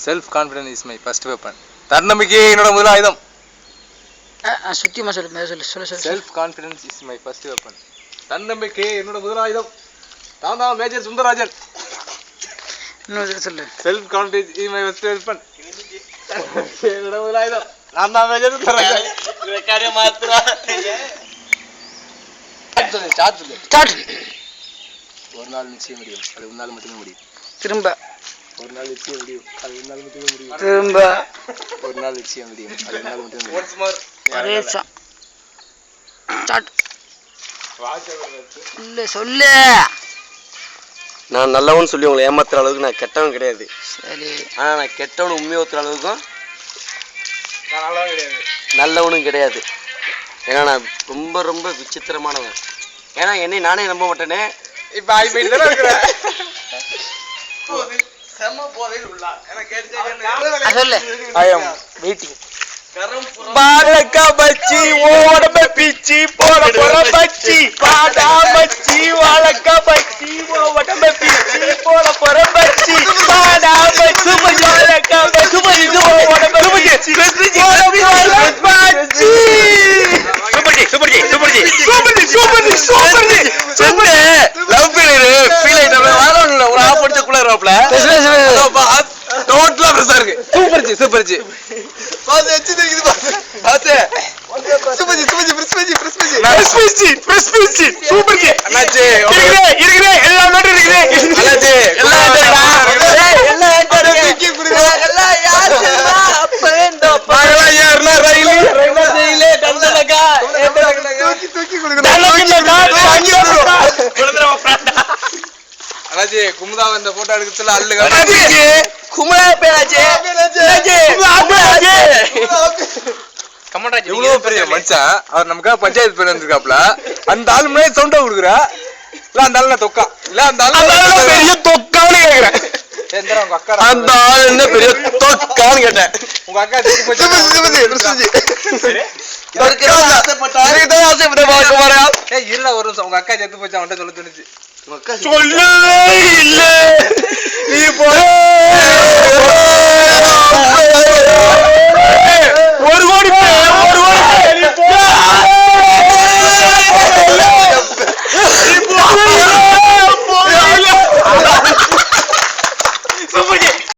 Self confidence is my first weapon. தன்னம்பிக்கை என்னோட முதல் ஆயுதம். சுத்தியமா சொல்லு. Self confidence is my first weapon. தன்னம்பிக்கை என்னோட முதல் ஆயுதம். நான் தான் மேஜர் சுந்தரராஜன். இன்னொரு சொல்லு. Self confidence is my first weapon. என்னோட முதல் ஆயுதம். நான் தான் மேஜர் சுந்தரராஜன். ரெக்கார்டே மாத்துறா. ஸ்டார்ட். ஒரு நாள் நிச்சயம் முடியும். அது உன்னால மட்டுமே முடியும். திரும்ப. ஒரு நாள் நிச்சயம் முடியும். அது உன்னால மட்டுமே முடியும். திரும்ப. ஒரு நாள் நிச்சயம் முடியும். அது உன்னால மட்டுமே முடியும். Once more. ஸ்டார்ட். சொல்லு. நான் நல்லவன் சொல்லி உங்களை ஏமாத்துற அளவுக்கு நான் கெட்டவன் கிடையாது. சரி. ஆனா நான் கெட்டவனு உண்மையை ஊத்துற அளவுக்கும் நான் நல்லவன் கிடையாது. நல்லவனும் கிடையாது. ஏன்னா நான் ரொம்ப ரொம்ப விசித்திரமானவன். ஏன்னா என்னை நானே நம்ப மாட்டேனே. இப்ப ஆயிட்டு தானே இருக்கிற. செம போதையில் உள்ளா. எனக்கு சொல்லு. ஐ அம் வெயிட்டிங். பாடக்கா பச்சி ஓடம பிச்சி போட போற பச்சி பாடா பச்சி வாழக்கா பச்சி ஓடம பிச்சி போட போற பச்சி பாடா பச்சி வாழக்கா பச்சி ஓடம பிச்சி சூப்பர் லவ் ஃபீலர் ஃபீல் ஆயிட்டா வாரம்ல ஒரு ஆப் அடிச்ச குள்ள இருப்பாப்ல டோட்டலா பிரஷா இருக்கு. சூப்பர் ஜி பாஸ் எச்சி தெரியுது பாஸ் சூப்பர் ஜி அண்ணாச்சி இருக்குதே எல்லா நோட்டும் இருக்குதே அண்ணாச்சி எல்லாம் தூக்கி குடுங்க எல்லாம் யார் தெரியுமா அப்ப இந்த பாகலா யார்னா ரயிலே டண்டலகா தூக்கி குடுங்க அண்ணாச்சி குமுதா இந்த போட்டோ எடுக்கறதுல அல்லுங்க குமுதா பேராஜே கமன்ராஜ் இவ்வளவு பெரிய மச்சான் அவர் நமக்காக பஞ்சாயத்து பேர் வந்திருக்காப்ல. அந்த ஆளு முன்னாடி சவுண்டா கொடுக்குறா இல்ல அந்த ஆளு தொக்கா இல்ல அந்த ஆளு பெரிய தொக்கான்னு கேக்குறேன். உங்க அக்கா அந்த ஆளு என்ன பெரிய தொக்கான்னு கேட்டேன். உங்க அக்கா செத்து போச்சு. இருடா ஒரு நிமிஷம். உங்க அக்கா செத்து போச்சு அவன்கிட்ட சொல்ல தோணுச்சு. சொல்லவே இல்ல நீ போய்